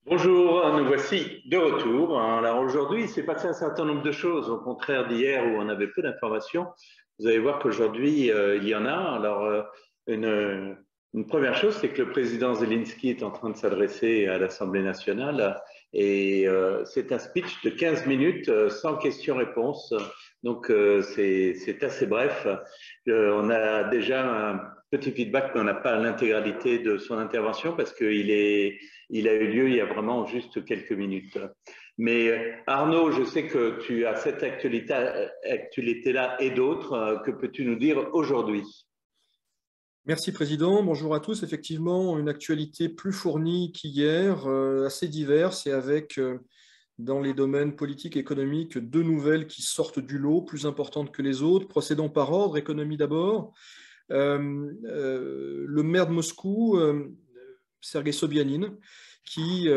Bonjour, nous voici de retour. Alors aujourd'hui, il s'est passé un certain nombre de choses, au contraire d'hier où on avait peu d'informations. Vous allez voir qu'aujourd'hui, il y en a. Une, une première chose, c'est que le président Zelensky est en train de s'adresser à l'Assemblée nationale et c'est un speech de 15 minutes sans questions-réponses. Donc c'est assez bref. On a déjà un petit feedback, mais on n'a pas l'intégralité de son intervention parce il a eu lieu il y a vraiment juste quelques minutes. Mais Arnaud, je sais que tu as cette actualité-là et d'autres. Que peux-tu nous dire aujourd'hui? Merci Président, bonjour à tous. Effectivement, une actualité plus fournie qu'hier, assez diverse et avec, dans les domaines politiques et économiques, deux nouvelles qui sortent du lot, plus importantes que les autres. Procédons par ordre, économie d'abord. Le maire de Moscou, Sergei Sobyanin, qui,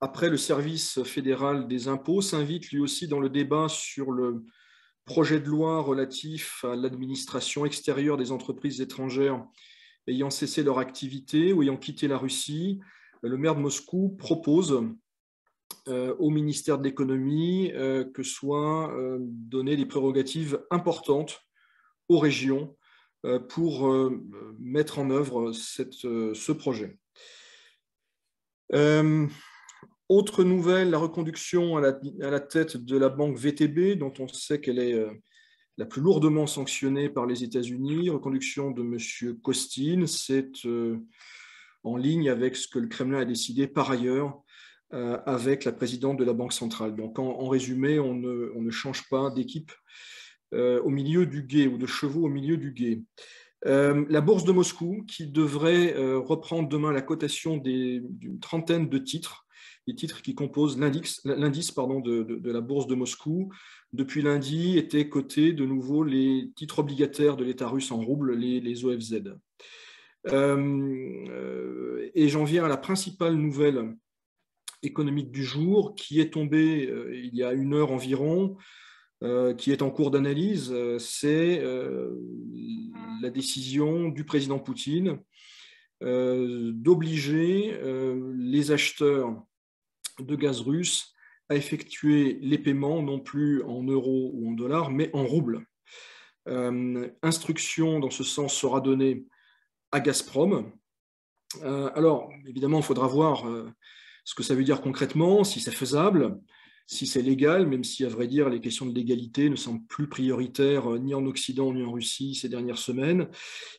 après le service fédéral des impôts, s'invite lui aussi dans le débat sur le projet de loi relatif à l'administration extérieure des entreprises étrangères ayant cessé leur activité ou ayant quitté la Russie. Le maire de Moscou propose au ministère de l'économie que soient données des prérogatives importantes aux régions pour mettre en œuvre ce projet. Autre nouvelle, la reconduction à la tête de la banque VTB, dont on sait qu'elle est la plus lourdement sanctionnée par les États-Unis. Reconduction de M. Kostin, c'est en ligne avec ce que le Kremlin a décidé par ailleurs avec la présidente de la Banque centrale. Donc en résumé, on ne change pas d'équipe au milieu du gué ou de chevaux au milieu du gué. La bourse de Moscou, qui devrait reprendre demain la cotation d'une trentaine de titres, les titres qui composent l'indice de la bourse de Moscou. Depuis lundi, étaient cotés de nouveau les titres obligataires de l'État russe en roubles, les OFZ. Et j'en viens à la principale nouvelle économique du jour, qui est tombée il y a une heure environ, qui est en cours d'analyse. C'est la décision du président Poutine d'obliger les acheteurs de gaz russe à effectuer les paiements non plus en euros ou en dollars, mais en roubles. Instruction dans ce sens sera donnée à Gazprom. Alors, évidemment, il faudra voir ce que ça veut dire concrètement, si c'est faisable, si c'est légal, même si, à vrai dire, les questions de légalité ne semblent plus prioritaires ni en Occident ni en Russie ces dernières semaines.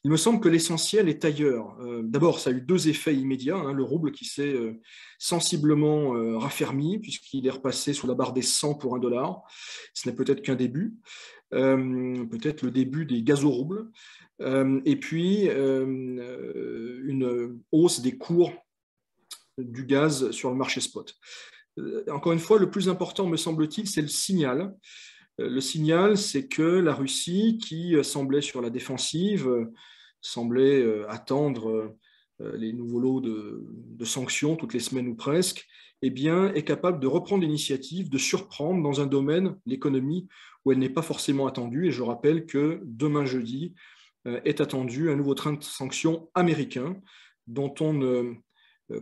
Il me semble que l'essentiel est ailleurs. D'abord, ça a eu deux effets immédiats. Hein, le rouble qui s'est sensiblement raffermi, puisqu'il est repassé sous la barre des 100 pour $1. Ce n'est peut-être qu'un début. Peut-être le début des gazoroubles. Et puis, une hausse des cours du gaz sur le marché spot. Encore une fois, le plus important, me semble-t-il, c'est le signal. Le signal, c'est que la Russie, qui semblait sur la défensive, semblait attendre les nouveaux lots de sanctions toutes les semaines ou presque, eh bien, est capable de reprendre l'initiative, de surprendre dans un domaine, l'économie, où elle n'est pas forcément attendue. Et je rappelle que demain jeudi est attendu un nouveau train de sanctions américain dont on ne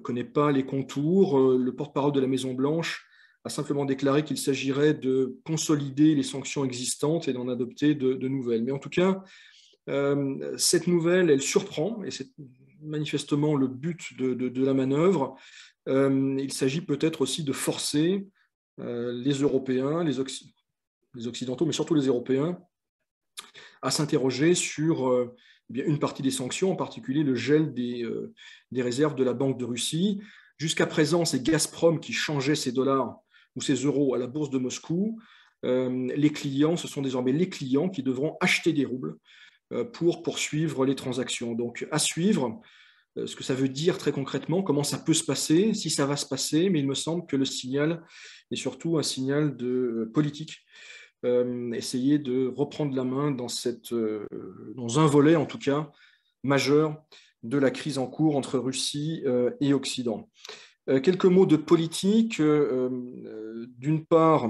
connaît pas les contours. Le porte-parole de la Maison-Blanche a simplement déclaré qu'il s'agirait de consolider les sanctions existantes et d'en adopter de nouvelles. Mais en tout cas, cette nouvelle, elle surprend, et c'est manifestement le but de la manœuvre. Il s'agit peut-être aussi de forcer les Européens, les Occidentaux, mais surtout les Européens, à s'interroger sur une partie des sanctions, en particulier le gel des réserves de la Banque de Russie. Jusqu'à présent, c'est Gazprom qui changeait ses dollars ou ses euros à la bourse de Moscou. Les clients, ce sont désormais les clients qui devront acheter des roubles pour poursuivre les transactions. Donc, à suivre ce que ça veut dire très concrètement, comment ça peut se passer, si ça va se passer, mais il me semble que le signal est surtout un signal de politique. Essayer de reprendre la main dans un volet, en tout cas, majeur de la crise en cours entre Russie et Occident. Quelques mots de politique. D'une part,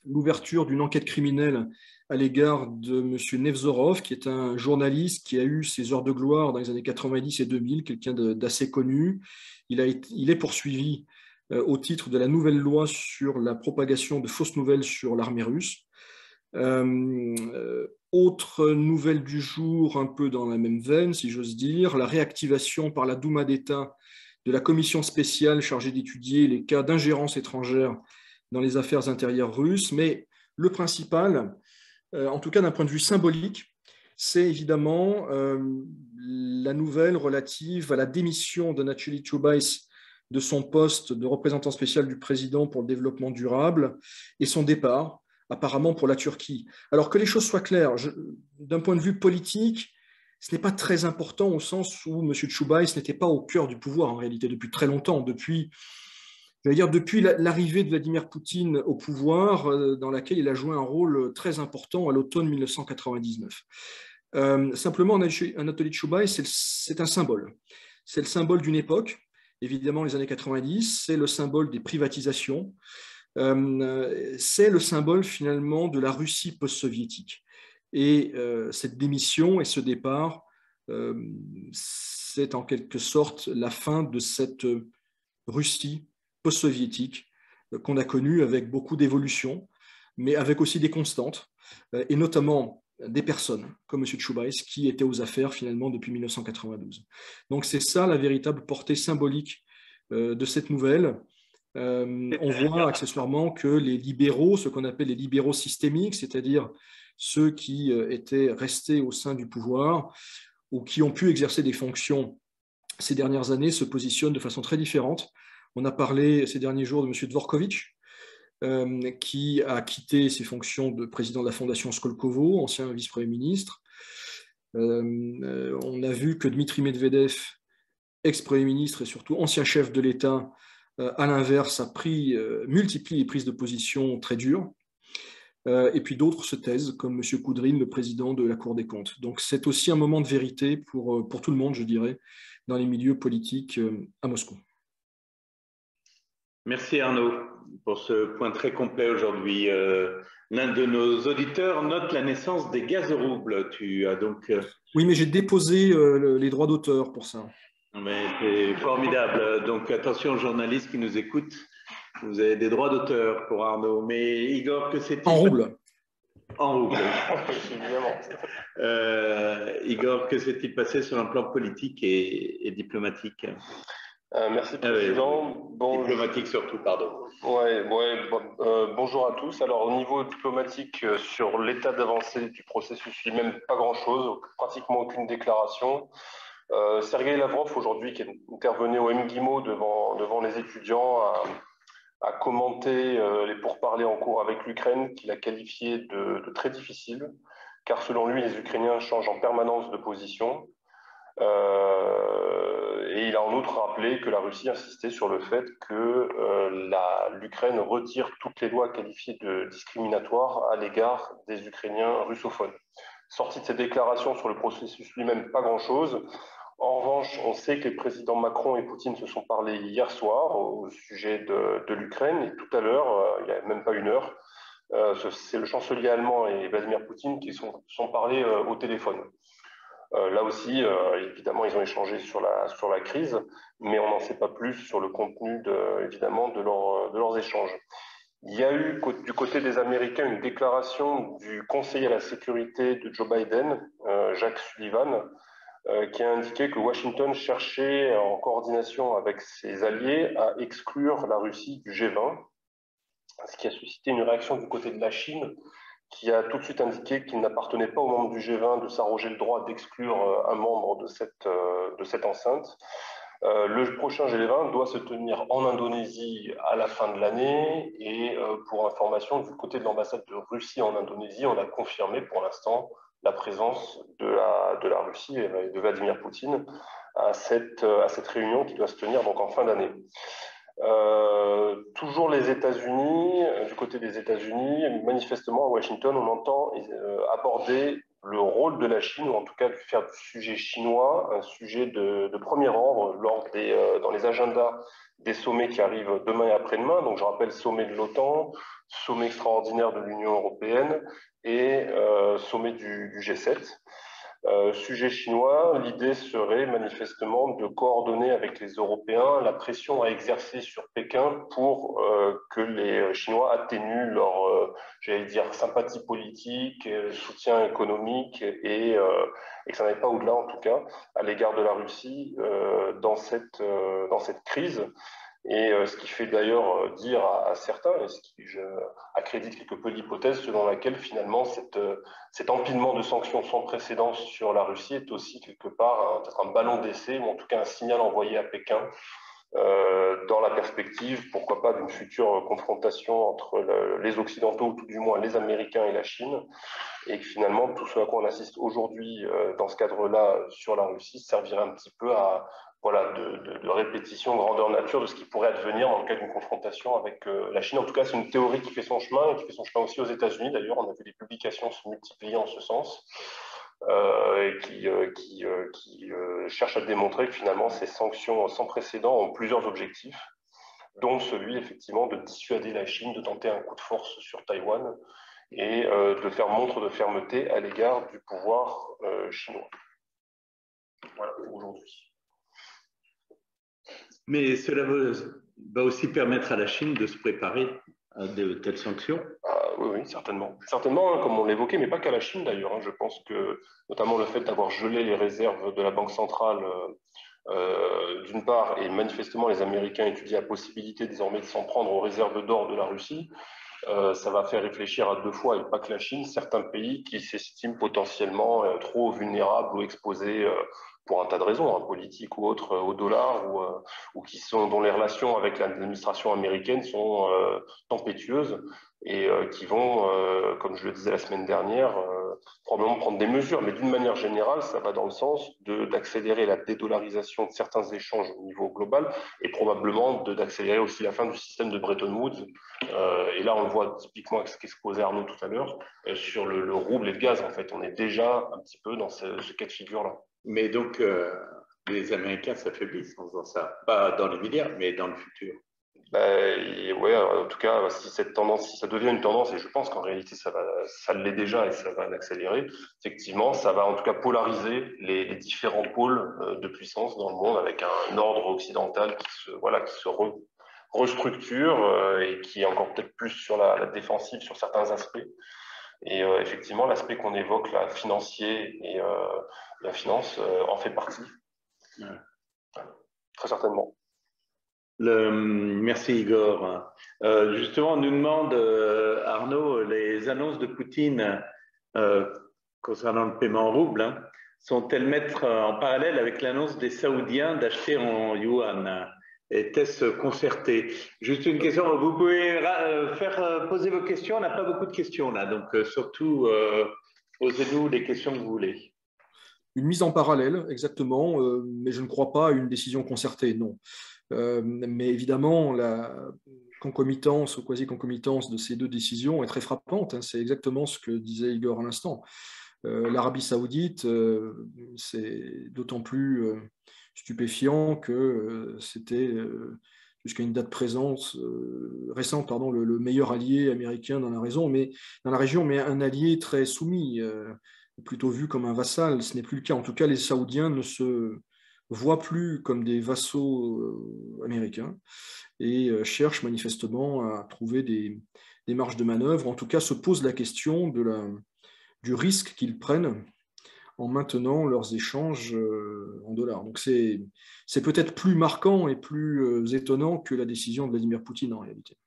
l'ouverture d'une enquête criminelle à l'égard de M. Nevzorov, qui est un journaliste qui a eu ses heures de gloire dans les années 90 et 2000, quelqu'un d'assez connu. Il est poursuivi au titre de la nouvelle loi sur la propagation de fausses nouvelles sur l'armée russe. Autre nouvelle du jour, un peu dans la même veine, si j'ose dire, la réactivation par la Douma d'État de la commission spéciale chargée d'étudier les cas d'ingérence étrangère dans les affaires intérieures russes. Mais le principal, en tout cas d'un point de vue symbolique, c'est évidemment la nouvelle relative à la démission d'Anatoly Chubais de son poste de représentant spécial du président pour le développement durable et son départ, apparemment pour la Turquie. Alors que les choses soient claires, d'un point de vue politique, ce n'est pas très important au sens où M. Chubais n'était pas au cœur du pouvoir en réalité depuis très longtemps, depuis l'arrivée de Vladimir Poutine au pouvoir, dans laquelle il a joué un rôle très important à l'automne 1999. Simplement, Anatoly Chubais, c'est un symbole. C'est le symbole d'une époque, évidemment les années 90, c'est le symbole des privatisations, c'est le symbole finalement de la Russie post-soviétique. Et cette démission et ce départ, c'est en quelque sorte la fin de cette Russie post-soviétique qu'on a connue avec beaucoup d'évolutions, mais avec aussi des constantes, et notamment des personnes comme M. Chubais qui étaient aux affaires finalement depuis 1992. Donc c'est ça la véritable portée symbolique de cette nouvelle. On voit accessoirement que les libéraux, ce qu'on appelle les libéraux systémiques, c'est-à-dire ceux qui étaient restés au sein du pouvoir ou qui ont pu exercer des fonctions ces dernières années, se positionnent de façon très différente. On a parlé ces derniers jours de M. Dvorkovitch, qui a quitté ses fonctions de président de la Fondation Skolkovo, ancien vice-premier ministre. On a vu que Dmitri Medvedev, ex-premier ministre et surtout ancien chef de l'État, à l'inverse, a multiplié les prises de position très dures. Et puis d'autres se taisent, comme M. Koudrine, le président de la Cour des comptes. Donc c'est aussi un moment de vérité pour tout le monde, je dirais, dans les milieux politiques à Moscou. Merci Arnaud pour ce point très complet aujourd'hui. L'un de nos auditeurs note la naissance des gaz roubles. Tu as donc... Oui, mais j'ai déposé les droits d'auteur pour ça. Mais c'est formidable. Donc attention aux journalistes qui nous écoutent. Vous avez des droits d'auteur pour Arnaud. Mais Igor, que c'est-il? En roubles. En roubles. Igor, que s'est-il passé sur un plan politique et diplomatique? Merci Président. Diplomatique surtout, pardon. Bonjour à tous. Alors au niveau diplomatique, sur l'état d'avancée du processus, il n'y a même pas grand-chose, pratiquement aucune déclaration. Sergueï Lavrov, aujourd'hui, qui est intervenu au MGIMO devant les étudiants, a commenté les pourparlers en cours avec l'Ukraine, qu'il a qualifié de très difficiles, car selon lui, les Ukrainiens changent en permanence de position. Et il a en outre rappelé que la Russie insistait sur le fait que l'Ukraine retire toutes les lois qualifiées de discriminatoires à l'égard des Ukrainiens russophones. Sorti de ces déclarations sur le processus lui-même, pas grand-chose. En revanche, on sait que les présidents Macron et Poutine se sont parlé hier soir au sujet de l'Ukraine, et tout à l'heure, il n'y a même pas une heure, c'est le chancelier allemand et Vladimir Poutine qui sont parlés au téléphone. Là aussi, évidemment, ils ont échangé sur la crise, mais on n'en sait pas plus sur le contenu évidemment de leurs échanges. Il y a eu du côté des Américains une déclaration du conseiller à la sécurité de Joe Biden, Jake Sullivan, qui a indiqué que Washington cherchait, en coordination avec ses alliés, à exclure la Russie du G20, ce qui a suscité une réaction du côté de la Chine, qui a tout de suite indiqué qu'il n'appartenait pas aux membres du G20 de s'arroger le droit d'exclure un membre de cette enceinte. Le prochain G20 doit se tenir en Indonésie à la fin de l'année, et pour information, du côté de l'ambassade de Russie en Indonésie, on a confirmé pour l'instant la présence de la Russie et de Vladimir Poutine à cette réunion qui doit se tenir donc en fin d'année. Toujours les États-Unis, du côté des États-Unis, manifestement à Washington, on entend aborder le rôle de la Chine, ou en tout cas de faire du sujet chinois un sujet de premier ordre dans les agendas des sommets qui arrivent demain et après-demain. Donc je rappelle sommet de l'OTAN, sommet extraordinaire de l'Union européenne et sommet du G7. Sujet chinois, l'idée serait manifestement de coordonner avec les Européens la pression à exercer sur Pékin pour que les Chinois atténuent leur, j'allais dire, sympathie politique, soutien économique et que ça n'aille pas au-delà, en tout cas, à l'égard de la Russie dans cette crise. Et ce qui fait d'ailleurs dire à certains, et ce qui accrédite quelque peu l'hypothèse selon laquelle finalement cet empilement de sanctions sans précédent sur la Russie est aussi quelque part peut-être un ballon d'essai, ou en tout cas un signal envoyé à Pékin dans la perspective, pourquoi pas, d'une future confrontation entre les Occidentaux, ou tout du moins les Américains et la Chine, et que finalement tout ce à quoi on assiste aujourd'hui dans ce cadre-là sur la Russie servirait un petit peu à de répétition grandeur nature de ce qui pourrait advenir dans le cas d'une confrontation avec la Chine. En tout cas, c'est une théorie qui fait son chemin, et qui fait son chemin aussi aux États-Unis. D'ailleurs, on a vu des publications se multiplier en ce sens, et qui cherchent à démontrer que finalement ces sanctions sans précédent ont plusieurs objectifs, dont celui effectivement de dissuader la Chine de tenter un coup de force sur Taïwan et de faire montre de fermeté à l'égard du pouvoir chinois. Voilà pour aujourd'hui. Mais cela va aussi permettre à la Chine de se préparer à de telles sanctions. Oui, certainement. Certainement, hein, comme on l'évoquait, mais pas qu'à la Chine d'ailleurs. Hein. Je pense que notamment le fait d'avoir gelé les réserves de la Banque centrale, d'une part, et manifestement les Américains étudient la possibilité désormais de s'en prendre aux réserves d'or de la Russie, ça va faire réfléchir à deux fois, et pas que la Chine, certains pays qui s'estiment potentiellement trop vulnérables ou exposés pour un tas de raisons, hein, politiques ou autres, au dollar, ou dont les relations avec l'administration américaine sont tempétueuses, et qui vont, comme je le disais la semaine dernière, probablement prendre des mesures. Mais d'une manière générale, ça va dans le sens d'accélérer la dédollarisation de certains échanges au niveau global, et probablement d'accélérer aussi la fin du système de Bretton Woods. Et là, on le voit typiquement avec ce qu'exposait Arnaud tout à l'heure, sur le rouble et le gaz. En fait, on est déjà un petit peu dans ce cas de figure-là. Mais donc, les Américains s'affaiblissent en faisant ça. Pas dans l'immédiat, mais dans le futur. Ouais, en tout cas, si cette tendance, si ça devient une tendance, et je pense qu'en réalité ça l'est déjà et ça va l'accélérer, effectivement, ça va en tout cas polariser les différents pôles de puissance dans le monde, avec un ordre occidental qui se restructure et qui est encore peut-être plus sur la défensive sur certains aspects. Et effectivement, l'aspect qu'on évoque, là, financier et la finance, en fait partie. Ouais. Très certainement. Merci Igor. Justement, on nous demande, Arnaud, les annonces de Poutine concernant le paiement en rouble, hein, sont-elles mettre en parallèle avec l'annonce des Saoudiens d'acheter en yuan? Était-ce concerté? Juste une question, vous pouvez poser vos questions, on n'a pas beaucoup de questions là, donc surtout posez-nous les questions que vous voulez. Une mise en parallèle, exactement, mais je ne crois pas à une décision concertée, non. Mais évidemment, la concomitance ou quasi-concomitance de ces deux décisions est très frappante. Hein. C'est exactement ce que disait Igor à l'instant. L'Arabie saoudite, c'est d'autant plus stupéfiant que c'était jusqu'à une date récente, le meilleur allié américain dans la région, mais un allié très soumis, plutôt vu comme un vassal. Ce n'est plus le cas. En tout cas, les Saoudiens ne se voient plus comme des vassaux américains et cherchent manifestement à trouver des marges de manœuvre. En tout cas, se pose la question du risque qu'ils prennent en maintenant leurs échanges en dollars. Donc c'est peut-être plus marquant et plus étonnant que la décision de Vladimir Poutine en réalité.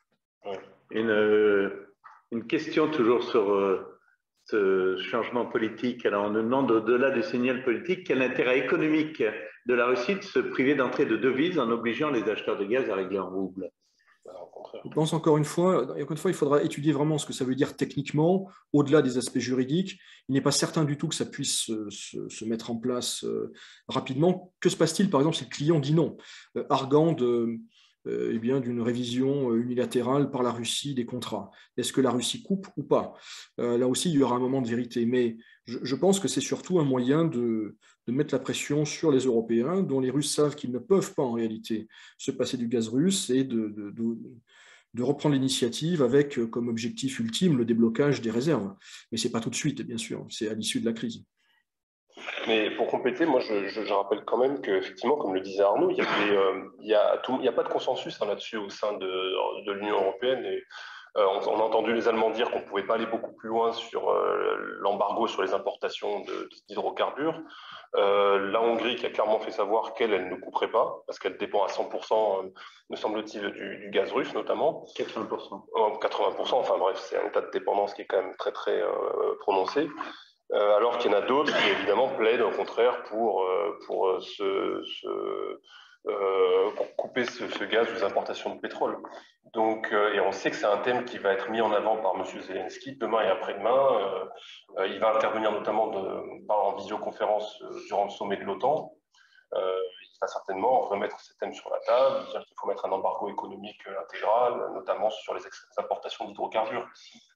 Une question toujours sur ce changement politique. Alors on nous demande, au-delà du signal politique, quel intérêt économique de la Russie de se priver d'entrée de devises en obligeant les acheteurs de gaz à régler en rouble? Je pense encore une fois, il faudra étudier vraiment ce que ça veut dire techniquement, au-delà des aspects juridiques. Il n'est pas certain du tout que ça puisse se mettre en place rapidement. Que se passe-t-il, par exemple, si le client dit non, arguant eh bien, d'une révision unilatérale par la Russie des contrats. Est-ce que la Russie coupe ou pas? Là aussi, il y aura un moment de vérité. Mais je pense que c'est surtout un moyen de mettre la pression sur les Européens, dont les Russes savent qu'ils ne peuvent pas en réalité se passer du gaz russe, et de reprendre l'initiative avec comme objectif ultime le déblocage des réserves. Mais ce n'est pas tout de suite, bien sûr, c'est à l'issue de la crise. Mais pour compléter, moi, je rappelle quand même qu'effectivement, comme le disait Arnaud, il n'y a pas de consensus là-dessus au sein de l'Union européenne. Et, on a entendu les Allemands dire qu'on ne pouvait pas aller beaucoup plus loin sur l'embargo sur les importations d'hydrocarbures. La Hongrie qui a clairement fait savoir elle ne couperait pas, parce qu'elle dépend à 100%, me semble-t-il, du gaz russe notamment. 80%. 80%, enfin bref, c'est un état de dépendance qui est quand même très très prononcé. Alors qu'il y en a d'autres qui évidemment plaident au contraire pour couper ce gaz aux importations de pétrole. Donc, et on sait que c'est un thème qui va être mis en avant par M. Zelensky demain et après-demain. Il va intervenir notamment en visioconférence durant le sommet de l'OTAN. Il va certainement remettre ces thèmes sur la table, dire qu'il faut mettre un embargo économique intégral, notamment sur les importations d'hydrocarbures.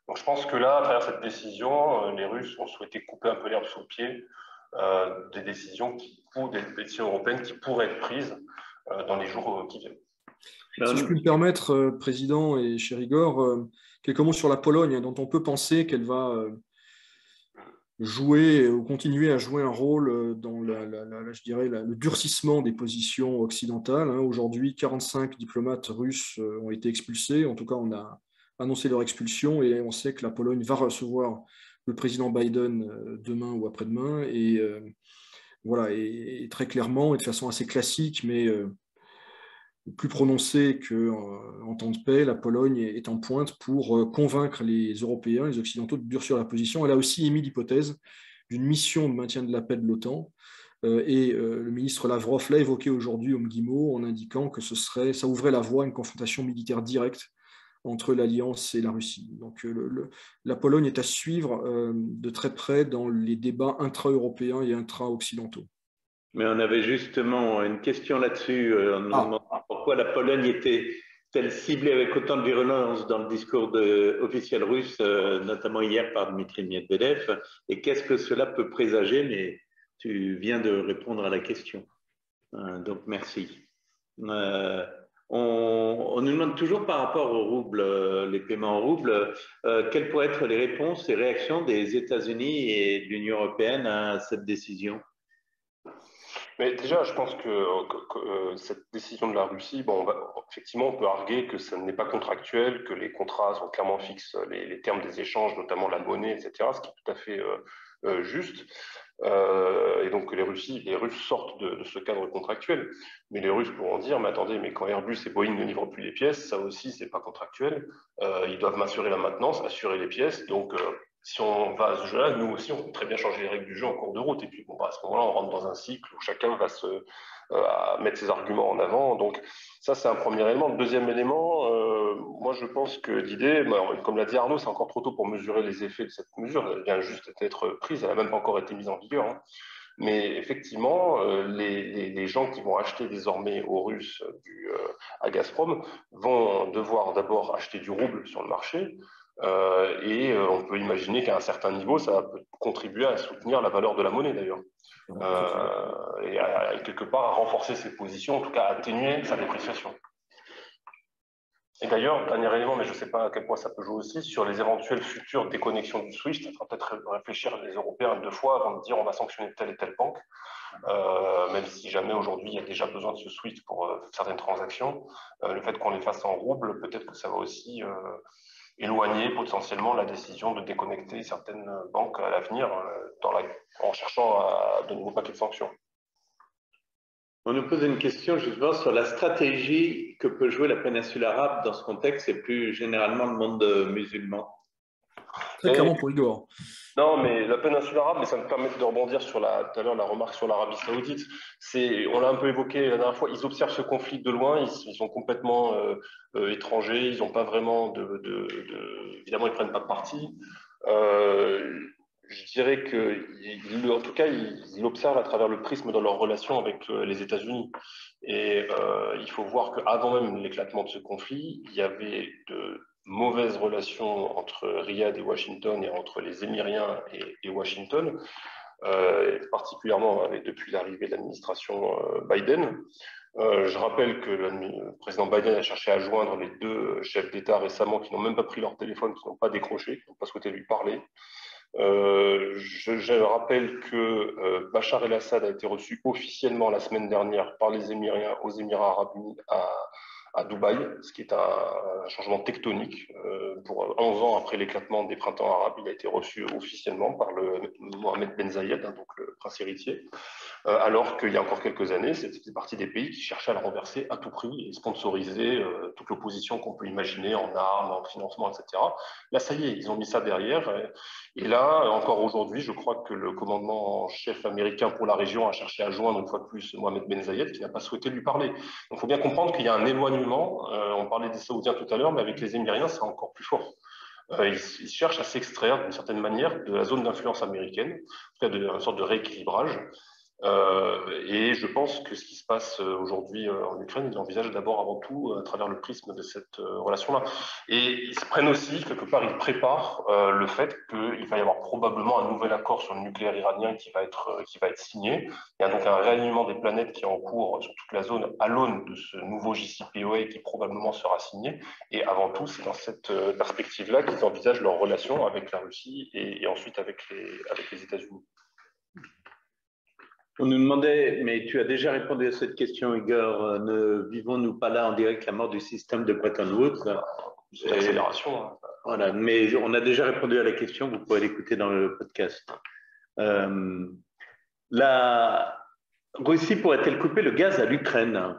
Donc je pense que là, à travers cette décision, les Russes ont souhaité couper un peu l'herbe sous le pied des décisions européennes qui pourraient être prises dans les jours qui viennent. Si je puis me permettre, Président et cher Igor, quelques mots sur la Pologne, dont on peut penser qu'elle va jouer ou continuer à jouer un rôle dans je dirais, le durcissement des positions occidentales. Aujourd'hui, 45 diplomates russes ont été expulsés. En tout cas, on a annoncé leur expulsion, et on sait que la Pologne va recevoir le président Biden demain ou après-demain. Et voilà, et très clairement, et de façon assez classique, mais plus prononcée qu'en temps de paix, la Pologne est en pointe pour convaincre les Européens, les Occidentaux, de durcir la position. Elle a aussi émis l'hypothèse d'une mission de maintien de la paix de l'OTAN. Le ministre Lavrov l'a évoqué aujourd'hui au MGIMO en indiquant que ça ouvrait la voie à une confrontation militaire directe entre l'Alliance et la Russie. Donc la Pologne est à suivre de très près dans les débats intra-européens et intra-occidentaux. Mais on avait justement une question là-dessus. On nous demandait pourquoi la Pologne était-elle ciblée avec autant de virulence dans le discours officiel russe, notamment hier par Dmitri Medvedev, et qu'est-ce que cela peut présager? Mais tu viens de répondre à la question. Donc merci. On nous demande toujours par rapport au rouble, les paiements en rouble, quelles pourraient être les réponses et réactions des États-Unis et de l'Union européenne à cette décision? Mais déjà, je pense que cette décision de la Russie, effectivement, on peut arguer que ça n'est pas contractuel, que les contrats sont clairement fixes, les termes des échanges, notamment la monnaie, etc., ce qui est tout à fait juste. Et donc que les Russes sortent de ce cadre contractuel. Mais les Russes pourront dire, mais attendez, mais quand Airbus et Boeing ne livrent plus les pièces, ça aussi, c'est pas contractuel. Ils doivent m'assurer la maintenance, assurer les pièces. Donc, si on va à ce jeu-là, nous aussi, on peut très bien changer les règles du jeu en cours de route. Et puis, à ce moment-là, on rentre dans un cycle où chacun va mettre ses arguments en avant. Donc, ça, c'est un premier élément. Le deuxième élément, moi, je pense que l'idée, comme l'a dit Arnaud, c'est encore trop tôt pour mesurer les effets de cette mesure. Elle vient juste d'être prise. Elle n'a même pas encore été mise en vigueur. Mais effectivement, les gens qui vont acheter désormais aux Russes à Gazprom vont devoir d'abord acheter du rouble sur le marché. Et on peut imaginer qu'à un certain niveau, ça peut contribuer à soutenir la valeur de la monnaie d'ailleurs. Et quelque part à renforcer ses positions, en tout cas à atténuer sa dépréciation. Et d'ailleurs, dernier élément, mais je ne sais pas à quel point ça peut jouer aussi, sur les éventuelles futures déconnexions du SWIFT, il faudra peut-être réfléchir les Européens 2 fois avant de dire on va sanctionner telle et telle banque, même si jamais aujourd'hui il y a déjà besoin de ce SWIFT pour certaines transactions. Le fait qu'on les fasse en rouble, peut-être que ça va aussi éloigner potentiellement la décision de déconnecter certaines banques à l'avenir en cherchant de nouveaux paquets de sanctions. On nous pose une question justement sur la stratégie que peut jouer la péninsule arabe dans ce contexte et plus généralement le monde musulman. Très clairement pour Igor. Non, mais la péninsule arabe, mais ça me permet de rebondir sur tout à l'heure la remarque sur l'Arabie Saoudite. On l'a un peu évoqué la dernière fois, ils observent ce conflit de loin, ils sont complètement étrangers, ils n'ont pas vraiment évidemment, ils ne prennent pas de parti. Je dirais en tout cas, il observe à travers le prisme de leur relation avec les États-Unis. Et il faut voir qu'avant même l'éclatement de ce conflit, il y avait de mauvaises relations entre Riyad et Washington et entre les Émiriens et Washington, particulièrement depuis l'arrivée de l'administration Biden. Je rappelle que le président Biden a cherché à joindre les deux chefs d'État récemment qui n'ont même pas pris leur téléphone, qui n'ont pas décroché, qui n'ont pas souhaité lui parler. Je rappelle que Bachar el-Assad a été reçu officiellement la semaine dernière par les Émiriens aux Émirats arabes unis à Dubaï, ce qui est un changement tectonique. Pour 11 ans après l'éclatement des printemps arabes, il a été reçu officiellement par le Mohamed Ben Zayed, donc le prince héritier, alors qu'il y a encore quelques années, c'était partie des pays qui cherchaient à le renverser à tout prix et sponsoriser toute l'opposition qu'on peut imaginer en armes, en financement, etc. Là, ça y est, ils ont mis ça derrière. Et là, encore aujourd'hui, je crois que le commandement en chef américain pour la région a cherché à joindre une fois de plus Mohamed Ben Zayed, qui n'a pas souhaité lui parler. Donc, il faut bien comprendre qu'il y a un éloignement. On parlait des Saoudiens tout à l'heure, mais avec les Émiriens, c'est encore plus fort. Ils cherchent à s'extraire d'une certaine manière de la zone d'influence américaine, en tout cas d'une sorte de rééquilibrage. Et je pense que ce qui se passe aujourd'hui en Ukraine, ils l'envisagent d'abord avant tout à travers le prisme de cette relation-là. Et ils se prennent aussi, quelque part, ils préparent le fait qu'il va y avoir probablement un nouvel accord sur le nucléaire iranien qui va être signé. Il y a donc un réalignement des planètes qui est en cours sur toute la zone à l'aune de ce nouveau JCPOA qui probablement sera signé. Et avant tout, c'est dans cette perspective-là qu'ils envisagent leur relation avec la Russie et ensuite avec les États-Unis. On nous demandait, mais tu as déjà répondu à cette question, Igor, ne vivons-nous pas là en direct la mort du système de Bretton Woods? C'est l'accélération. Voilà, mais on a déjà répondu à la question, vous pouvez l'écouter dans le podcast. La Russie pourrait-elle couper le gaz à l'Ukraine?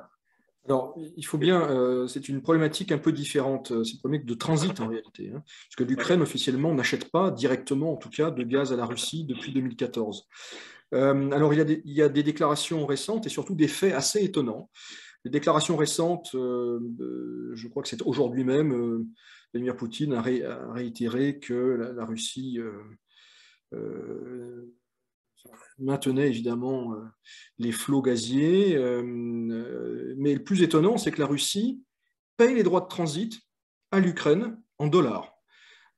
Alors, il faut bien, c'est une problématique un peu différente, c'est une problématique de transit en réalité, hein, parce que l'Ukraine officiellement n'achète pas directement, en tout cas, de gaz à la Russie depuis 2014. Alors, il y a des déclarations récentes et surtout des faits assez étonnants. Les déclarations récentes, je crois que c'est aujourd'hui même, Vladimir Poutine a réitéré que la Russie maintenait évidemment les flots gaziers, mais le plus étonnant, c'est que la Russie paye les droits de transit à l'Ukraine en dollars,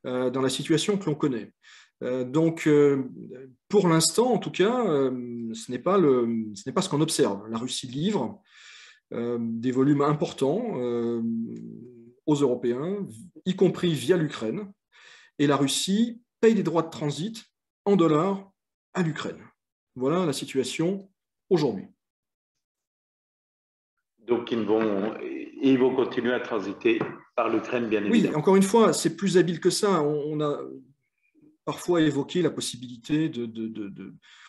dans la situation que l'on connaît. Donc, pour l'instant, en tout cas, ce n'est pas ce qu'on observe. La Russie livre des volumes importants aux Européens, y compris via l'Ukraine, et la Russie paye des droits de transit en dollars à l'Ukraine. Voilà la situation aujourd'hui. Donc, ils vont continuer à transiter par l'Ukraine, bien évidemment. Oui, encore une fois, c'est plus habile que ça. On a parfois évoqué la possibilité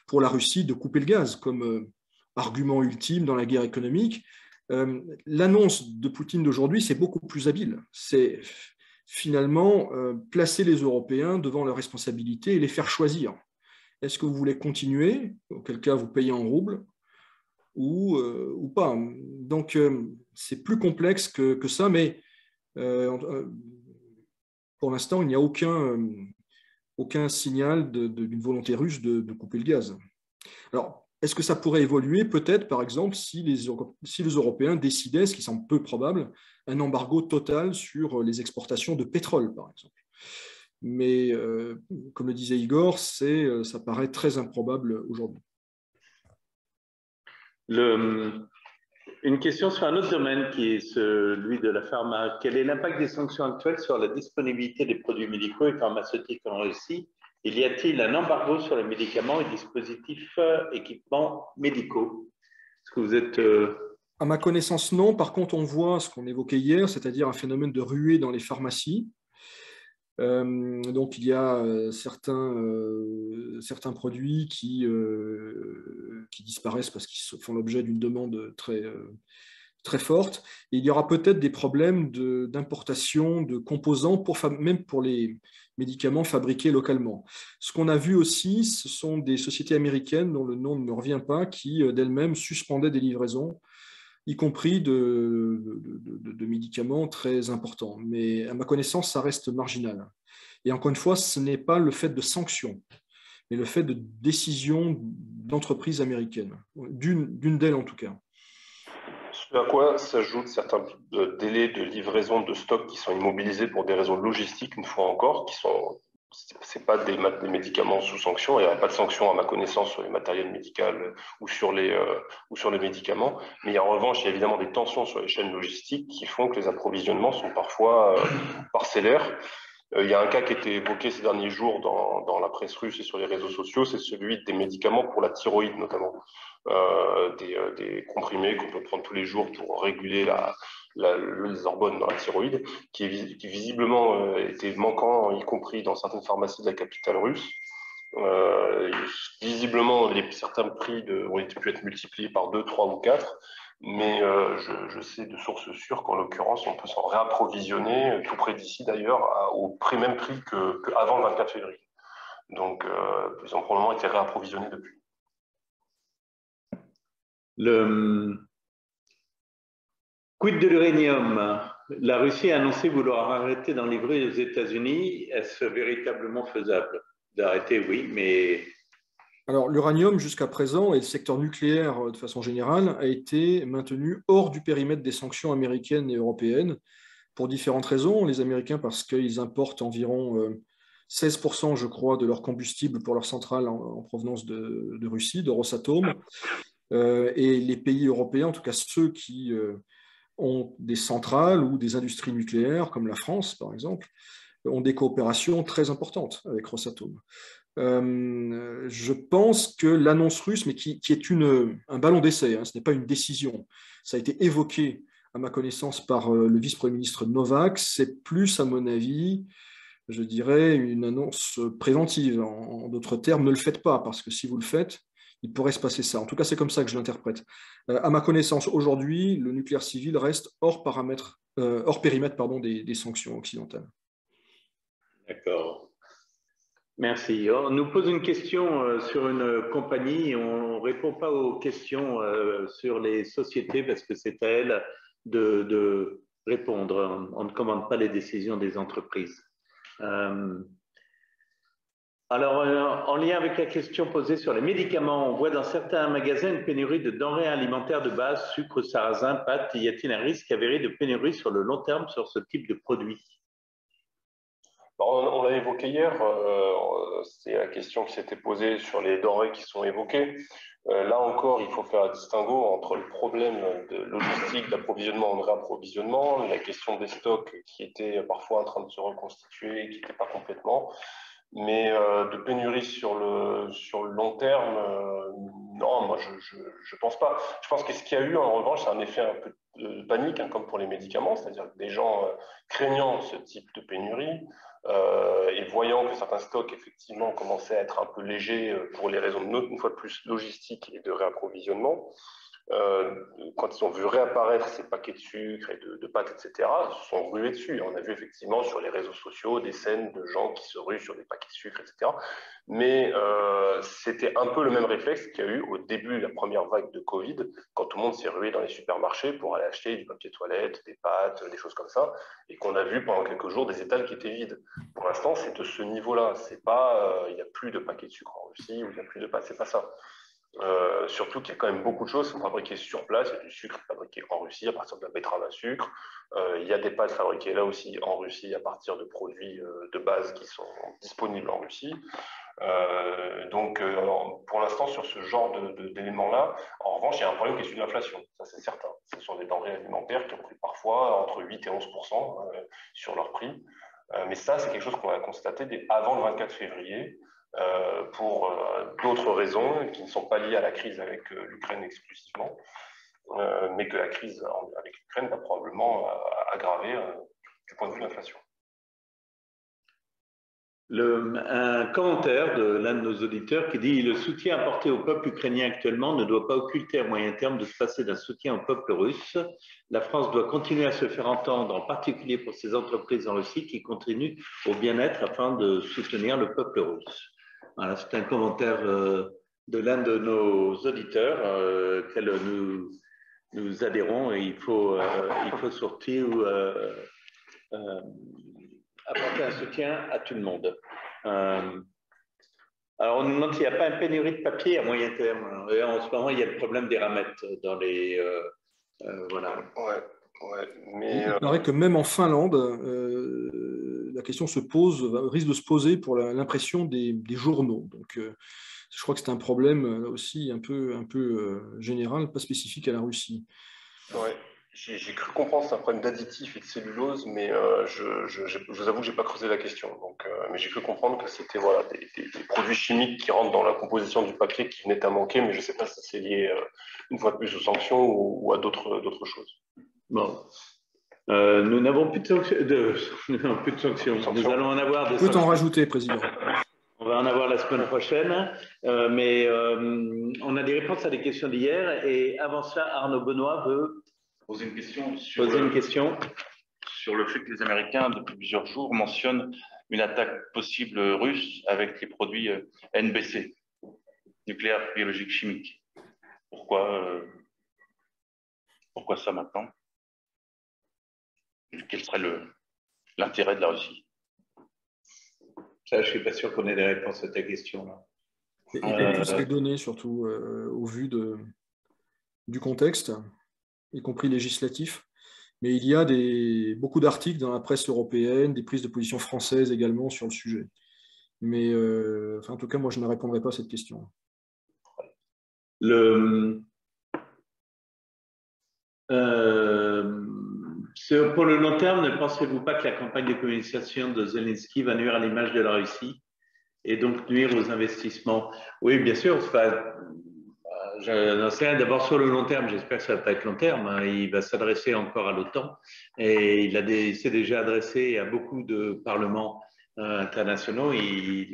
pour la Russie de couper le gaz comme argument ultime dans la guerre économique. L'annonce de Poutine d'aujourd'hui, c'est beaucoup plus habile. C'est finalement placer les Européens devant leurs responsabilités et les faire choisir. Est-ce que vous voulez continuer, auquel cas vous payez en roubles, ou pas? Donc, c'est plus complexe que ça, mais pour l'instant, il n'y a aucun signal d'une volonté russe de couper le gaz. Alors, est-ce que ça pourrait évoluer? Peut-être, par exemple, si les Européens décidaient, ce qui semble peu probable, un embargo total sur les exportations de pétrole, par exemple. Mais, comme le disait Igor, ça paraît très improbable aujourd'hui. Une question sur un autre domaine qui est celui de la pharma. Quel est l'impact des sanctions actuelles sur la disponibilité des produits médicaux et pharmaceutiques en Russie? Y a-t-il un embargo sur les médicaments et dispositifs, équipements médicaux? Est-ce que vous êtes... À ma connaissance, non. Par contre, on voit ce qu'on évoquait hier, c'est-à-dire un phénomène de ruée dans les pharmacies. Donc, il y a certains produits qui disparaissent parce qu'ils font l'objet d'une demande très forte. Et il y aura peut-être des problèmes d'importation de composants, même pour les médicaments fabriqués localement. Ce qu'on a vu aussi, ce sont des sociétés américaines dont le nom ne me revient pas, qui d'elles-mêmes suspendaient des livraisons, y compris de médicaments très importants. Mais à ma connaissance, ça reste marginal. Et encore une fois, ce n'est pas le fait de sanctions. mais le fait de décisions d'entreprises américaines, d'une d'elles en tout cas. Ce à quoi s'ajoutent certains délais de livraison de stocks qui sont immobilisés pour des raisons logistiques, une fois encore, qui sont, c'est pas des médicaments sous sanction, il n'y a pas de sanction à ma connaissance sur les matériels médicaux ou sur les médicaments, mais en revanche, il y a évidemment des tensions sur les chaînes logistiques qui font que les approvisionnements sont parfois parcellaires. Il y a un cas qui a été évoqué ces derniers jours dans la presse russe et sur les réseaux sociaux, c'est celui des médicaments pour la thyroïde notamment, des comprimés qu'on peut prendre tous les jours pour réguler les hormones dans la thyroïde, qui visiblement étaient manquants, y compris dans certaines pharmacies de la capitale russe. Visiblement, certains prix ont pu être multipliés par 2, 3 ou 4. Mais je sais de sources sûres qu'en l'occurrence, on peut s'en réapprovisionner tout près d'ici d'ailleurs, au même prix qu'avant le 24 février. Donc, ils ont probablement été réapprovisionnés depuis. Quid de l'uranium? La Russie a annoncé vouloir arrêter d'en livrer aux États-Unis. Est-ce véritablement faisable? D'arrêter, oui, mais... Alors, l'uranium, jusqu'à présent, et le secteur nucléaire de façon générale, a été maintenu hors du périmètre des sanctions américaines et européennes pour différentes raisons. Les Américains, parce qu'ils importent environ 16%, je crois, de leur combustible pour leurs centrales en provenance de Russie, de Rosatom. Et les pays européens, en tout cas ceux qui ont des centrales ou des industries nucléaires, comme la France, par exemple, ont des coopérations très importantes avec Rosatom. Je pense que l'annonce russe, mais qui est un ballon d'essai, hein, ce n'est pas une décision, ça a été évoqué à ma connaissance par le vice-premier ministre Novak, c'est plus, à mon avis, je dirais, une annonce préventive. En d'autres termes, ne le faites pas, parce que si vous le faites, il pourrait se passer ça. En tout cas, c'est comme ça que je l'interprète. À ma connaissance, aujourd'hui, le nucléaire civil reste hors périmètre des sanctions occidentales. D'accord. Merci. On nous pose une question sur une compagnie. On ne répond pas aux questions sur les sociétés parce que c'est à elles de répondre. On ne commande pas les décisions des entreprises. Alors, en lien avec la question posée sur les médicaments, on voit dans certains magasins une pénurie de denrées alimentaires de base, sucre, sarrasin, pâtes. Y a-t-il un risque avéré de pénurie sur le long terme sur ce type de produit? On l'a évoqué hier, c'est la question qui s'était posée sur les denrées qui sont évoquées. Là encore, il faut faire un distinguo entre le problème de logistique, d'approvisionnement en réapprovisionnement, la question des stocks qui étaient parfois en train de se reconstituer et qui n'étaient pas complètement. Mais de pénurie sur le long terme, non, moi je pense pas. Je pense que ce qu'il y a eu en revanche, c'est un effet un peu de panique, hein, comme pour les médicaments, c'est-à-dire que des gens craignant ce type de pénurie et voyant que certains stocks effectivement commençaient à être un peu légers pour les raisons une fois de plus logistiques et de réapprovisionnement. Quand ils ont vu réapparaître ces paquets de sucre et de pâtes, etc., ils se sont rués dessus. On a vu effectivement sur les réseaux sociaux des scènes de gens qui se ruent sur des paquets de sucre, etc. Mais c'était un peu le même réflexe qu'il y a eu au début de la première vague de Covid, quand tout le monde s'est rué dans les supermarchés pour aller acheter du papier toilette, des pâtes, des choses comme ça, et qu'on a vu pendant quelques jours des étals qui étaient vides. Pour l'instant, c'est de ce niveau-là. C'est pas, il n'y a plus de paquets de sucre en Russie ou il n'y a plus de pâtes. C'est pas ça. Surtout qu'il y a quand même beaucoup de choses qui sont fabriquées sur place. Il y a du sucre fabriqué en Russie à partir de la betterave à sucre. Il y a des pâtes fabriquées là aussi en Russie à partir de produits de base qui sont disponibles en Russie. Alors, pour l'instant, sur ce genre d'éléments-là, en revanche, il y a un problème qui est celui de l'inflation. Ça, c'est certain. Ce sont des denrées alimentaires qui ont pris parfois entre 8 et 11% sur leur prix. Mais ça, c'est quelque chose qu'on a constaté dès avant le 24 février. Pour d'autres raisons qui ne sont pas liées à la crise avec l'Ukraine exclusivement, mais que la crise avec l'Ukraine va probablement aggraver du point de vue de l'inflation. Un commentaire de l'un de nos auditeurs qui dit « Le soutien apporté au peuple ukrainien actuellement ne doit pas occulter à moyen terme de se passer d'un soutien au peuple russe. La France doit continuer à se faire entendre, en particulier pour ses entreprises en Russie qui continuent au bien-être afin de soutenir le peuple russe. » Voilà, c'est un commentaire de l'un de nos auditeurs auquel nous adhérons et il faut surtout apporter un soutien à tout le monde. Alors, on nous demande s'il n'y a pas une pénurie de papier à moyen terme. Et en ce moment, il y a le problème des ramettes dans les… voilà. Ouais, mais Il paraît que même en Finlande, la question risque de se poser pour l'impression des journaux. Donc, je crois que c'est un problème là aussi un peu général, pas spécifique à la Russie. ouais, j'ai cru comprendre que c'est un problème d'additif et de cellulose, mais je vous avoue que j'ai pas creusé la question. Donc, mais j'ai cru comprendre que c'était voilà, des produits chimiques qui rentrent dans la composition du papier qui venaient à manquer, mais je sais pas si c'est lié une fois de plus aux sanctions ou à d'autres choses. Bon. Nous n'avons plus de sanctions. Nous n'avons plus de sanctions. Nous allons en avoir des On peut sanctions. en rajouter, Président. On va en avoir la semaine prochaine, mais on a des réponses à des questions d'hier. Et avant ça, Arnaud Benoît veut poser une question sur le fait que les Américains, depuis plusieurs jours, mentionnent une attaque possible russe avec les produits NBC, nucléaire, biologique, chimique. Pourquoi ça maintenant? Quel serait l'intérêt de la Russie? Ça, je ne suis pas sûr qu'on ait des réponses à ta question-là. Et pas tous les données, surtout au vu du contexte, y compris législatif. Mais il y a beaucoup d'articles dans la presse européenne, des prises de position françaises également sur le sujet. Mais en tout cas, moi, je ne répondrai pas à cette question. Pour le long terme, ne pensez-vous pas que la campagne de communication de Zelensky va nuire à l'image de la Russie et donc nuire aux investissements? Oui, bien sûr. J'en sais rien. D'abord, sur le long terme, j'espère que ça ne va pas être long terme. Hein. Il va s'adresser encore à l'OTAN et il s'est déjà adressé à beaucoup de parlements internationaux. Il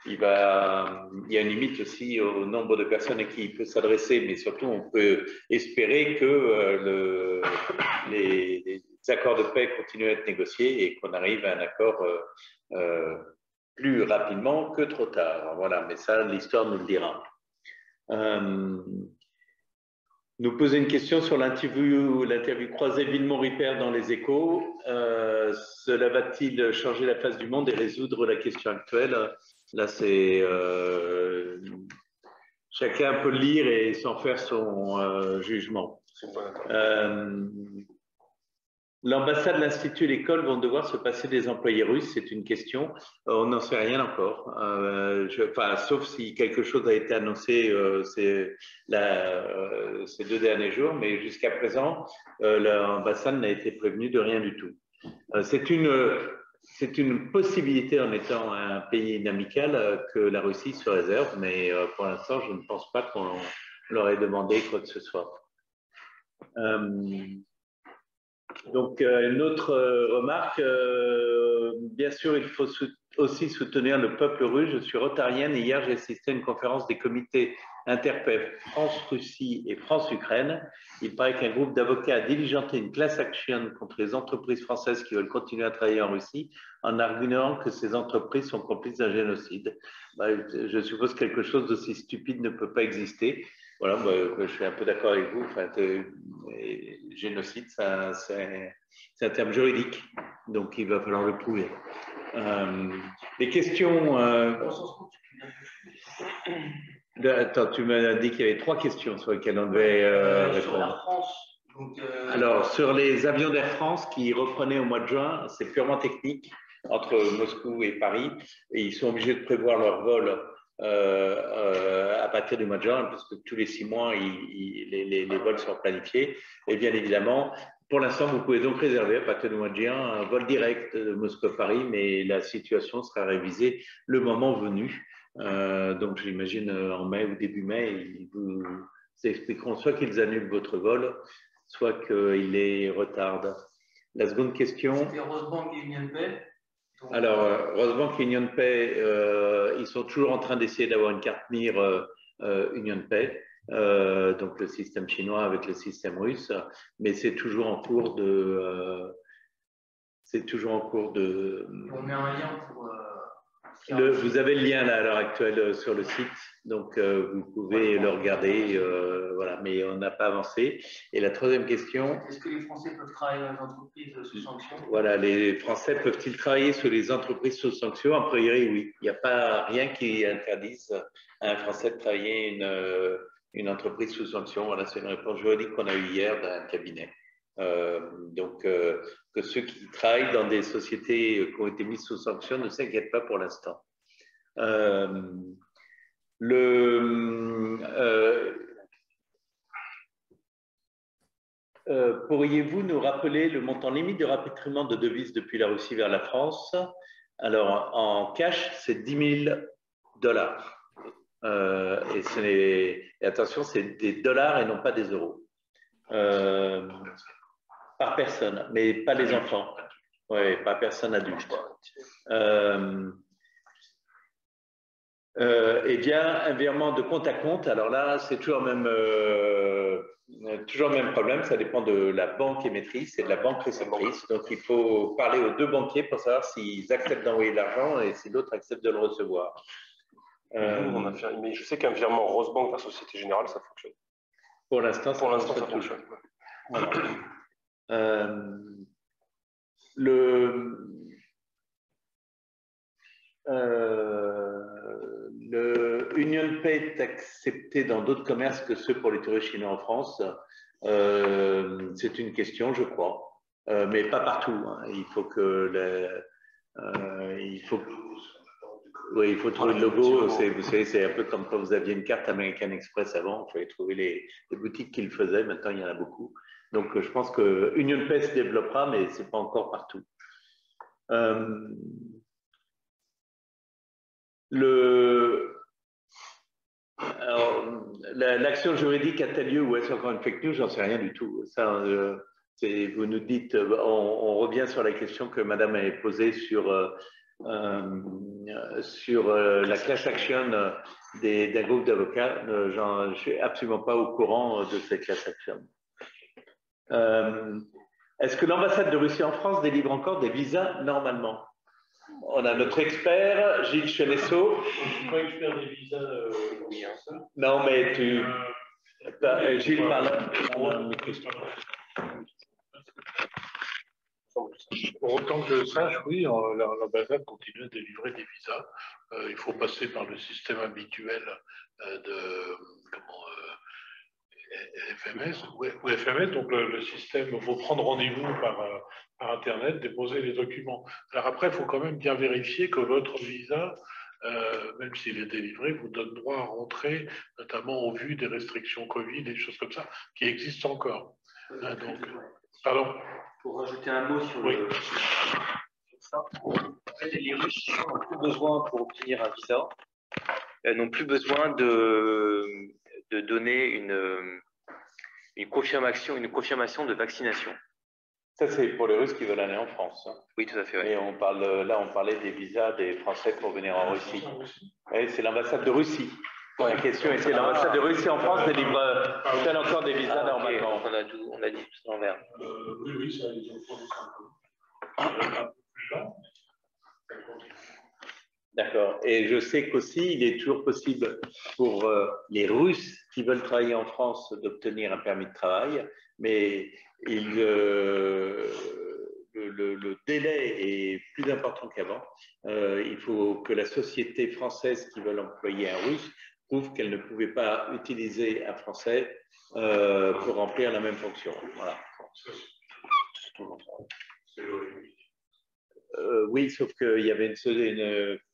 y a une limite aussi au nombre de personnes à qui il peut s'adresser, mais surtout, on peut espérer que les accords de paix continuent à être négociés et qu'on arrive à un accord plus rapidement que trop tard. Voilà, mais ça, l'histoire nous le dira. Nous poser une question sur l'interview croisée Villemont-Ripert dans les Échos. Cela va-t-il changer la face du monde et résoudre la question actuelle? Là, c'est chacun peut le lire et s'en faire son jugement. L'ambassade, l'Institut et l'école vont devoir se passer des employés russes, c'est une question. On n'en sait rien encore, sauf si quelque chose a été annoncé ces 2 derniers jours, mais jusqu'à présent, l'ambassade n'a été prévenue de rien du tout. C'est une possibilité en étant un pays inamical que la Russie se réserve, mais pour l'instant, je ne pense pas qu'on leur ait demandé quoi que ce soit. Donc, une autre remarque, bien sûr, il faut aussi soutenir le peuple russe. Je suis rotarienne et hier, j'ai assisté à une conférence des comités interpaid France-Russie et France-Ukraine. Il paraît qu'un groupe d'avocats a diligenté une class action contre les entreprises françaises qui veulent continuer à travailler en Russie en arguant que ces entreprises sont complices d'un génocide. Je suppose que quelque chose d'aussi stupide ne peut pas exister. Voilà, je suis un peu d'accord avec vous. Enfin, génocide, c'est un terme juridique, donc il va falloir le prouver. Les questions. Attends, tu m'as dit qu'il y avait 3 questions sur lesquelles on devait répondre. Sur Air France. Donc, alors, sur les avions d'Air France qui reprenaient au mois de juin, c'est purement technique entre Moscou et Paris, et ils sont obligés de prévoir leur vol à partir du mois de juin, parce que tous les 6 mois, les vols sont planifiés. Et bien évidemment, pour l'instant, vous pouvez donc réserver à partir du mois de juin un vol direct de Moscou à Paris, mais la situation sera révisée le moment venu. Donc, j'imagine en mai ou début mai, ils vous expliqueront soit qu'ils annulent votre vol, soit qu'ils les retardent. La seconde question. C'était Rosebank et UnionPay. Alors, Rosebank et UnionPay, ils sont toujours en train d'essayer d'avoir une carte mire UnionPay, donc le système chinois avec le système russe, mais c'est toujours en cours de. On met un lien pour Vous avez le lien là, à l'heure actuelle sur le site, donc vous pouvez le regarder, voilà, mais on n'a pas avancé. Et la troisième question… Est-ce que les Français peuvent travailler dans les entreprises sous sanction? Voilà, les Français peuvent-ils travailler sur les entreprises sous sanction? A priori, oui. Il n'y a pas rien qui interdise à un Français de travailler une entreprise sous sanction. Voilà, c'est une réponse juridique qu'on a eue hier d'un cabinet. Que ceux qui travaillent dans des sociétés qui ont été mises sous sanction ne s'inquiètent pas pour l'instant. Pourriez-vous nous rappeler le montant limite de rapatriement de devises depuis la Russie vers la France? Alors, en cash, c'est 10 000 dollars. Et attention, c'est des dollars et non pas des euros. Par personne, mais pas les enfants. Oui, pas personne adulte. Eh bien, un virement de compte à compte, alors là, c'est toujours le même problème, ça dépend de la banque émettrice et de la banque réceptrice. Donc, il faut parler aux deux banquiers pour savoir s'ils acceptent d'envoyer l'argent et si l'autre accepte de le recevoir. Mais je sais qu'un virement Rosebank vers Société Générale, ça fonctionne. Pour l'instant, ça fonctionne. Voilà. Le UnionPay est accepté dans d'autres commerces que ceux pour les touristes chinois en France. C'est une question, je crois, mais pas partout. Hein. Il faut trouver le logo. Vous savez, c'est un peu comme quand vous aviez une carte American Express avant. Il fallait trouver les boutiques qui le faisaient. Maintenant, il y en a beaucoup. Donc, je pense que UnionPay se développera, mais ce n'est pas encore partout. L'action juridique a-t-elle lieu ou est-ce encore une fake news? J'en sais rien du tout. Ça, vous nous dites, on revient sur la question que Madame avait posée sur la class action d'un groupe d'avocats. Je ne suis absolument pas au courant de cette class action. Est-ce que l'ambassade de Russie en France délivre encore des visas normalement? On a notre expert, Gilles Chenesso. Je ne suis pas expert des visas. Non, mais Gilles parle. Pour autant que je sache, oui, l'ambassade continue à délivrer des visas. Il faut passer par le système habituel de FMS ou FMS. Donc le système, il faut prendre rendez-vous par Internet, déposer les documents. Alors après, il faut quand même bien vérifier que votre visa, même s'il est délivré, vous donne droit à rentrer, notamment au vu des restrictions Covid, des choses comme ça, qui existent encore. Donc, pardon. Pour rajouter un mot sur ça, en fait, les Russes n'ont plus besoin, pour obtenir un visa, n'ont plus besoin de donner une confirmation de vaccination. Ça, c'est pour les Russes qui veulent aller en France. Hein. Oui, tout à fait. Ouais. Et on parlait des visas des Français pour venir en Russie. Oui, c'est l'ambassade de Russie. La question était l'ambassade de Russie en France délivre-t-elle encore des visas normalement? Okay. On a dit tout l'envers. Oui, ça ils ont produit un peu plus lent. D'accord. Et je sais qu'aussi, il est toujours possible pour les Russes qui veulent travailler en France d'obtenir un permis de travail, mais le délai est plus important qu'avant. Il faut que la société française qui veut employer un Russe prouve qu'elle ne pouvait pas utiliser un Français pour remplir la même fonction. Voilà. Oui, sauf qu'il y avait une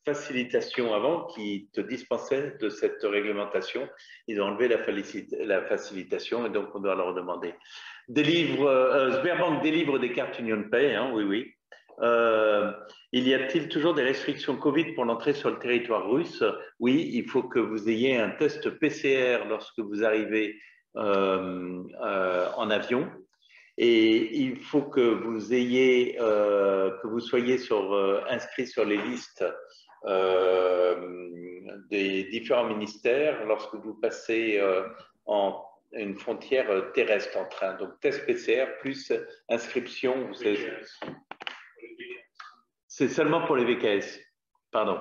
facilitation avant qui te dispensait de cette réglementation. Ils ont enlevé la facilitation et donc on doit leur demander. Sberbank délivre des cartes UnionPay, hein, oui, oui. Il y a-t-il toujours des restrictions Covid pour l'entrée sur le territoire russe? Oui, il faut que vous ayez un test PCR lorsque vous arrivez en avion. Et il faut que vous ayez, que vous soyez inscrit sur les listes des différents ministères lorsque vous passez en une frontière terrestre en train. Donc test PCR plus inscription. C'est seulement pour les VKS. Pardon.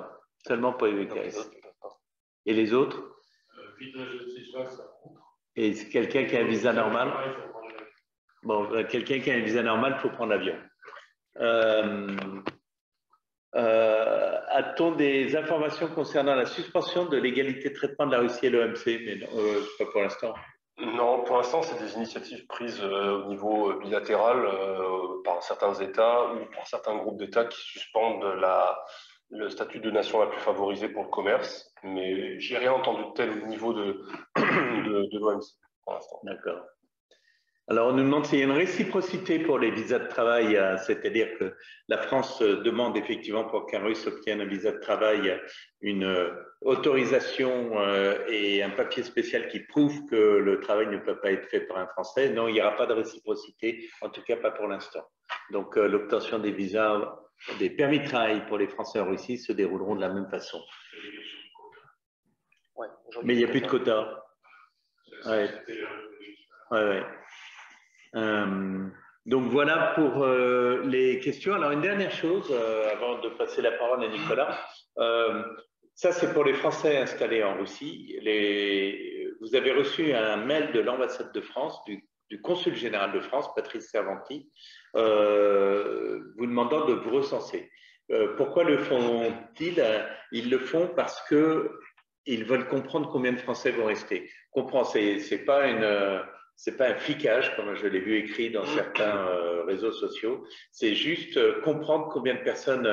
Seulement pour les VKS. Et les autres? Visage de surface, ça compte. Et c'est quelqu'un qui a un visa normal? Bon, quelqu'un qui a un visa normal, il faut prendre l'avion. A-t-on des informations concernant la suspension de l'égalité de traitement de la Russie et l'OMC? Mais non, pas pour l'instant. Non, pour l'instant, c'est des initiatives prises au niveau bilatéral par certains États ou par certains groupes d'États qui suspendent le statut de nation la plus favorisée pour le commerce. Mais j'ai rien entendu de tel au niveau de l'OMC pour l'instant. D'accord. Alors, on nous demande s'il y a une réciprocité pour les visas de travail, c'est-à-dire que la France demande effectivement pour qu'un Russe obtienne un visa de travail une autorisation et un papier spécial qui prouve que le travail ne peut pas être fait par un Français. Non, il n'y aura pas de réciprocité, en tout cas pas pour l'instant. Donc, l'obtention des visas, des permis de travail pour les Français en Russie se dérouleront de la même façon. Ouais, mais il n'y a plus de quotas. Ouais. Ouais. Donc voilà pour les questions. Alors une dernière chose, avant de passer la parole à Nicolas, ça c'est pour les Français installés en Russie. Vous avez reçu un mail de l'ambassade de France, du consul général de France, Patrice Servanti, vous demandant de vous recenser. Pourquoi le font-ils? Ils le font parce qu'ils veulent comprendre combien de Français vont rester. Comprends, c'est pas un flicage, comme je l'ai vu écrit dans certains réseaux sociaux. C'est juste comprendre combien de personnes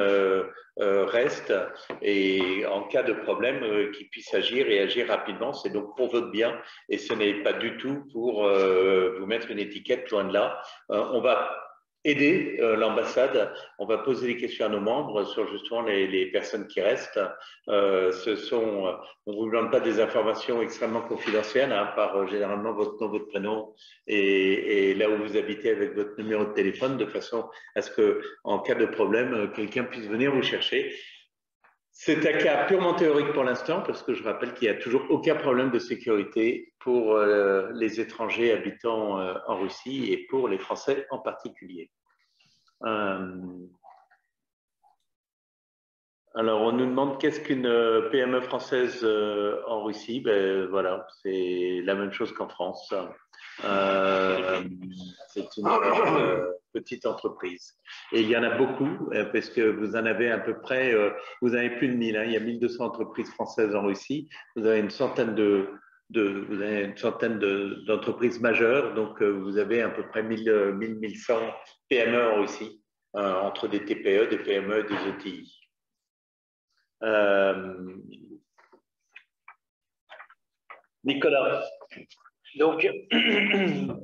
restent et en cas de problème, qu'ils puissent agir et agir rapidement. C'est donc pour votre bien et ce n'est pas du tout pour vous mettre une étiquette, loin de là. On va aider l'ambassade, on va poser des questions à nos membres sur justement les personnes qui restent. On ne vous demande pas des informations extrêmement confidentielles, hein, par généralement votre nom, votre prénom et là où vous habitez avec votre numéro de téléphone, de façon à ce qu'en cas de problème, quelqu'un puisse venir vous chercher. C'est un cas purement théorique pour l'instant, parce que je rappelle qu'il n'y a toujours aucun problème de sécurité pour les étrangers habitant en Russie et pour les Français en particulier. Alors, on nous demande qu'est-ce qu'une PME française en Russie? Ben voilà, c'est la même chose qu'en France. C'est une petite entreprise. Et il y en a beaucoup, parce que vous en avez à peu près, vous avez plus de 1000, hein, il y a 1200 entreprises françaises en Russie. Vous avez une centaine d'entreprises majeures, donc vous avez à peu près 1100 PME en Russie, entre des TPE, des PME et des ETI. Nicolas. Donc,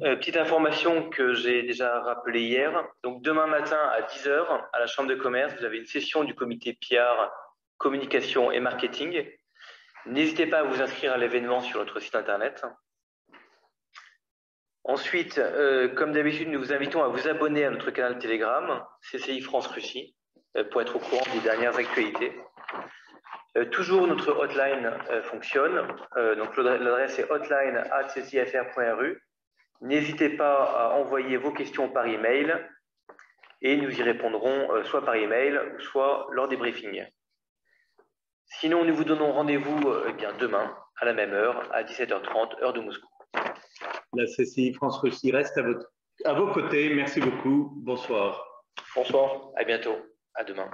petite information que j'ai déjà rappelée hier. Donc, demain matin à 10 h, à la Chambre de commerce, vous avez une session du comité PR, communication et marketing. N'hésitez pas à vous inscrire à l'événement sur notre site internet. Ensuite, comme d'habitude, nous vous invitons à vous abonner à notre canal Telegram, CCI France Russie, pour être au courant des dernières actualités. Toujours notre hotline fonctionne, donc l'adresse est hotline@ccifr.ru. N'hésitez pas à envoyer vos questions par email et nous y répondrons soit par email soit lors des briefings. Sinon, nous vous donnons rendez-vous demain à la même heure, à 17 h 30, heure de Moscou. La CCI France Russie reste à vos côtés. Merci beaucoup. Bonsoir. Bonsoir. À bientôt. À demain.